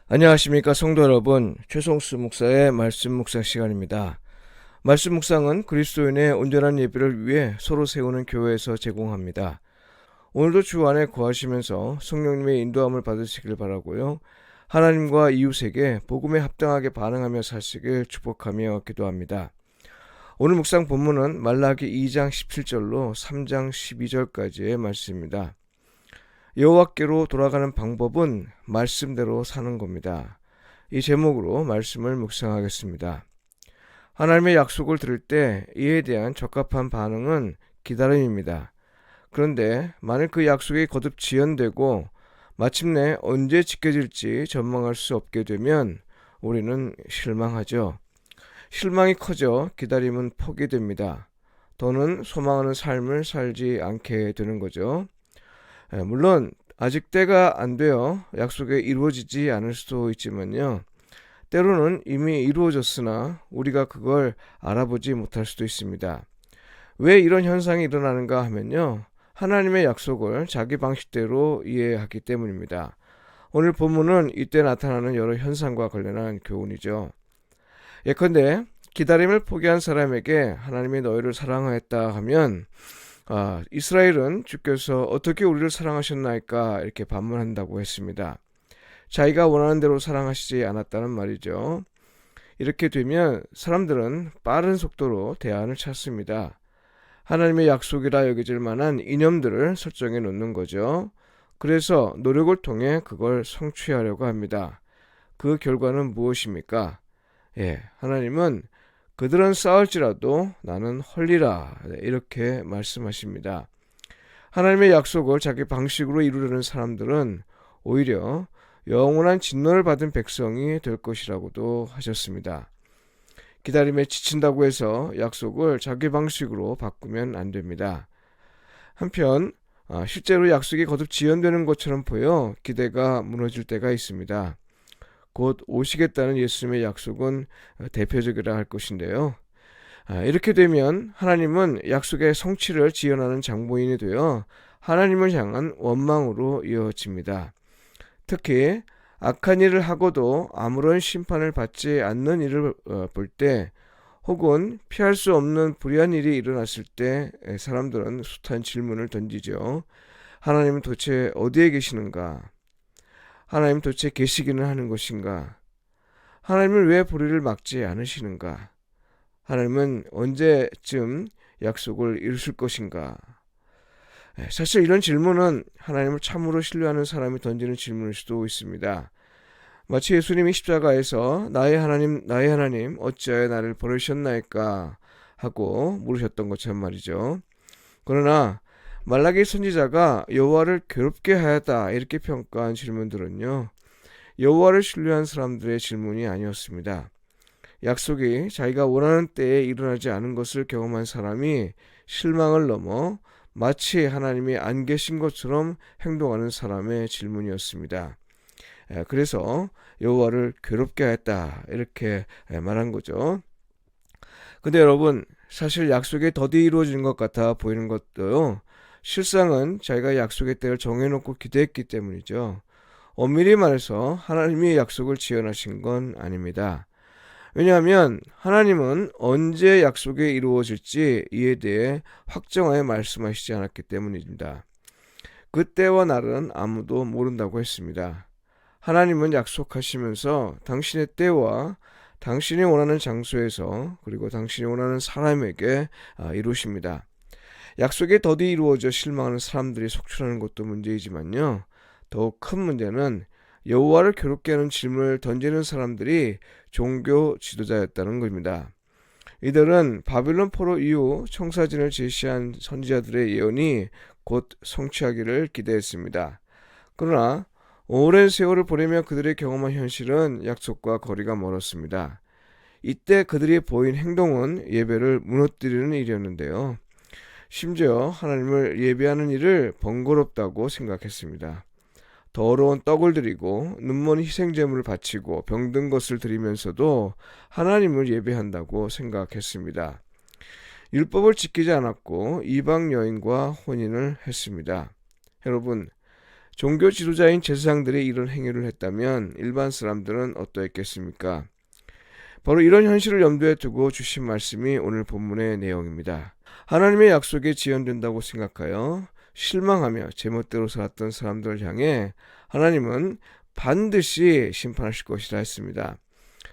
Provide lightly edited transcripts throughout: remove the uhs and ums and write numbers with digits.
안녕하십니까 성도 여러분, 최성수 목사의 말씀 묵상 시간입니다. 말씀 묵상은 그리스도인의 온전한 예배를 위해 서로 세우는 교회에서 제공합니다. 오늘도 주 안에 거하시면서 성령님의 인도함을 받으시길 바라고요. 하나님과 이웃에게 복음에 합당하게 반응하며 사시길 축복하며 기도합니다. 오늘 묵상 본문은 말라기 2장 17절로 3장 12절까지의 말씀입니다. 여호와께로 돌아가는 방법은 말씀대로 사는 겁니다. 이 제목으로 말씀을 묵상하겠습니다. 하나님의 약속을 들을 때 이에 대한 적합한 반응은 기다림입니다. 그런데 만일 그 약속이 거듭 지연되고 마침내 언제 지켜질지 전망할 수 없게 되면 우리는 실망하죠. 실망이 커져 기다림은 포기됩니다. 더는 소망하는 삶을 살지 않게 되는 거죠. 물론 아직 때가 안 되어 약속이 이루어지지 않을 수도 있지만요. 때로는 이미 이루어졌으나 우리가 그걸 알아보지 못할 수도 있습니다. 왜 이런 현상이 일어나는가 하면요. 하나님의 약속을 자기 방식대로 이해하기 때문입니다. 오늘 본문은 이때 나타나는 여러 현상과 관련한 교훈이죠. 예컨대 기다림을 포기한 사람에게 하나님이 너희를 사랑하였다 하면 이스라엘은 주께서 어떻게 우리를 사랑하셨나이까 이렇게 반문한다고 했습니다. 자기가 원하는 대로 사랑하시지 않았다는 말이죠. 이렇게 되면 사람들은 빠른 속도로 대안을 찾습니다. 하나님의 약속이라 여겨질 만한 이념들을 설정해 놓는 거죠. 그래서 노력을 통해 그걸 성취하려고 합니다. 그 결과는 무엇입니까? 하나님은 그들은 싸울지라도 나는 헐리라 이렇게 말씀하십니다. 하나님의 약속을 자기 방식으로 이루려는 사람들은 오히려 영원한 진노를 받은 백성이 될 것이라고도 하셨습니다. 기다림에 지친다고 해서 약속을 자기 방식으로 바꾸면 안 됩니다. 한편 실제로 약속이 거듭 지연되는 것처럼 보여 기대가 무너질 때가 있습니다. 곧 오시겠다는 예수님의 약속은 대표적이라 할 것인데요. 이렇게 되면 하나님은 약속의 성취를 지연하는 장보인이 되어 하나님을 향한 원망으로 이어집니다. 특히 악한 일을 하고도 아무런 심판을 받지 않는 일을 볼 때, 혹은 피할 수 없는 불의한 일이 일어났을 때 사람들은 숱한 질문을 던지죠. 하나님은 도대체 어디에 계시는가? 하나님 도대체 계시기는 하는 것인가? 하나님은 왜 불의를 막지 않으시는가? 하나님은 언제쯤 약속을 이루실 것인가? 사실 이런 질문은 하나님을 참으로 신뢰하는 사람이 던지는 질문일 수도 있습니다. 마치 예수님이 십자가에서 나의 하나님 어찌하여 나를 버리셨나이까 하고 물으셨던 것처럼 말이죠. 그러나 말라기 선지자가 여호와를 괴롭게 하였다 이렇게 평가한 질문들은요, 여호와를 신뢰한 사람들의 질문이 아니었습니다. 약속이 자기가 원하는 때에 일어나지 않은 것을 경험한 사람이 실망을 넘어 마치 하나님이 안 계신 것처럼 행동하는 사람의 질문이었습니다. 그래서 여호와를 괴롭게 하였다 이렇게 말한 거죠. 근데 여러분, 사실 약속이 더디 이루어지는 것 같아 보이는 것도요, 실상은 자기가 약속의 때를 정해놓고 기대했기 때문이죠. 엄밀히 말해서 하나님이 약속을 지연하신 건 아닙니다. 왜냐하면 하나님은 언제 약속이 이루어질지 이에 대해 확정하여 말씀하시지 않았기 때문입니다. 그 때와 날은 아무도 모른다고 했습니다. 하나님은 약속하시면서 당신의 때와 당신이 원하는 장소에서 그리고 당신이 원하는 사람에게 이루십니다. 약속이 더디 이루어져 실망하는 사람들이 속출하는 것도 문제이지만요, 더욱 큰 문제는 여호와를 괴롭게 하는 질문을 던지는 사람들이 종교 지도자였다는 겁니다. 이들은 바빌론 포로 이후 청사진을 제시한 선지자들의 예언이 곧 성취하기를 기대했습니다. 그러나 오랜 세월을 보내며 그들의 경험한 현실은 약속과 거리가 멀었습니다. 이때 그들이 보인 행동은 예배를 무너뜨리는 일이었는데요. 심지어 하나님을 예배하는 일을 번거롭다고 생각했습니다. 더러운 떡을 드리고 눈먼 희생제물을 바치고 병든 것을 드리면서도 하나님을 예배한다고 생각했습니다. 율법을 지키지 않았고 이방 여인과 혼인을 했습니다. 여러분, 종교 지도자인 제사장들이 이런 행위를 했다면 일반 사람들은 어떠했겠습니까? 바로 이런 현실을 염두에 두고 주신 말씀이 오늘 본문의 내용입니다. 하나님의 약속이 지연된다고 생각하여 실망하며 제멋대로 살았던 사람들을 향해 하나님은 반드시 심판하실 것이라 했습니다.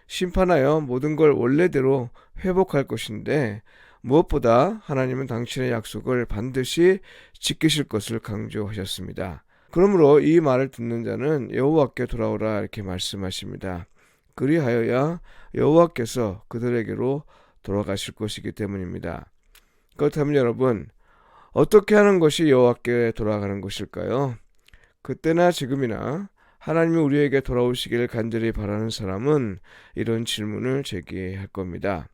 심판하여 모든 걸 원래대로 회복할 것인데 무엇보다 하나님은 당신의 약속을 반드시 지키실 것을 강조하셨습니다. 그러므로 이 말을 듣는 자는 여호와께 돌아오라 이렇게 말씀하십니다. 그리하여야 여호와께서 그들에게로 돌아가실 것이기 때문입니다. 그렇다면 여러분, 어떻게 하는 것이 여호와께 돌아가는 것일까요? 그때나 지금이나 하나님이 우리에게 돌아오시길 간절히 바라는 사람은 이런 질문을 제기할 겁니다.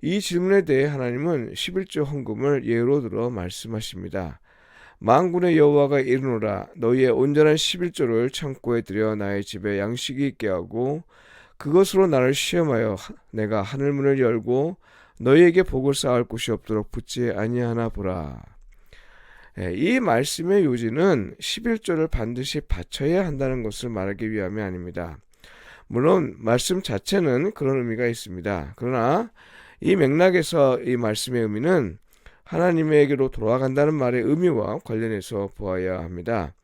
이 질문에 대해 하나님은 11조 헌금을 예로 들어 말씀하십니다. 만군의 여호와가 이르노라, 너희의 온전한 11조를 창고에 들여 나의 집에 양식이 있게 하고 그것으로 나를 시험하여 내가 하늘문을 열고 너희에게 복을 쌓을 곳이 없도록 붙지 아니하나 보라. 이 말씀의 요지는 11조를 반드시 바쳐야 한다는 것을 말하기 위함이 아닙니다. 물론 말씀 자체는 그런 의미가 있습니다. 그러나 이 맥락에서 이 말씀의 의미는 하나님에게로 돌아간다는 말의 의미와 관련해서 보아야 합니다.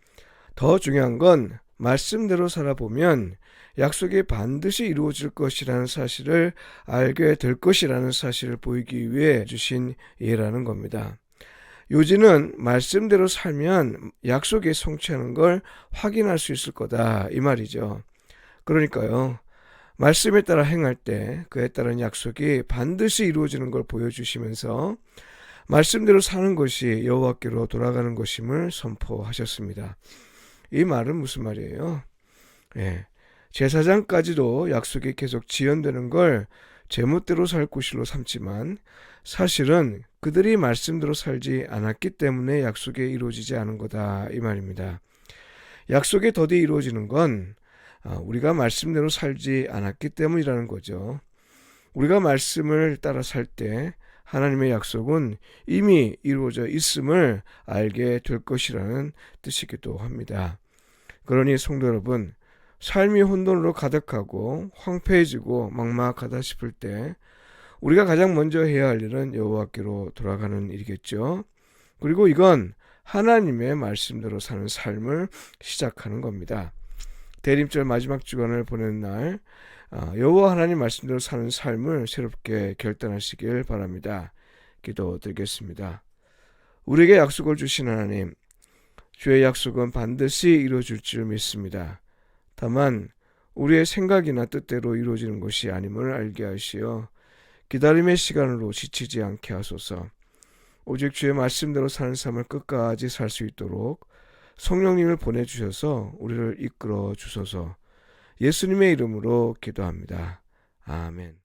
더 중요한 건 말씀대로 살아보면 약속이 반드시 이루어질 것이라는 사실을 알게 될 것이라는 사실을 보이기 위해 주신 예라는 겁니다. 요지는 말씀대로 살면 약속이 성취하는 걸 확인할 수 있을 거다 이 말이죠. 그러니까요, 말씀에 따라 행할 때 그에 따른 약속이 반드시 이루어지는 걸 보여주시면서 말씀대로 사는 것이 여호와께로 돌아가는 것임을 선포하셨습니다. 이 말은 무슨 말이에요? 제사장까지도 약속이 계속 지연되는 걸 제멋대로 살 구실로 삼지만 사실은 그들이 말씀대로 살지 않았기 때문에 약속이 이루어지지 않은 거다 이 말입니다. 약속이 더디 이루어지는 건 우리가 말씀대로 살지 않았기 때문이라는 거죠. 우리가 말씀을 따라 살 때 하나님의 약속은 이미 이루어져 있음을 알게 될 것이라는 뜻이기도 합니다. 그러니 성도 여러분, 삶이 혼돈으로 가득하고 황폐해지고 막막하다 싶을 때 우리가 가장 먼저 해야 할 일은 여호와께로 돌아가는 일이겠죠. 그리고 이건 하나님의 말씀대로 사는 삶을 시작하는 겁니다. 대림절 마지막 주간을 보내는 날 여호와 하나님 말씀대로 사는 삶을 새롭게 결단하시길 바랍니다. 기도드리겠습니다. 우리에게 약속을 주신 하나님, 주의 약속은 반드시 이루어질 줄 믿습니다. 다만 우리의 생각이나 뜻대로 이루어지는 것이 아님을 알게 하시어 기다림의 시간으로 지치지 않게 하소서. 오직 주의 말씀대로 사는 삶을 끝까지 살 수 있도록 성령님을 보내주셔서 우리를 이끌어 주소서. 예수님의 이름으로 기도합니다. 아멘.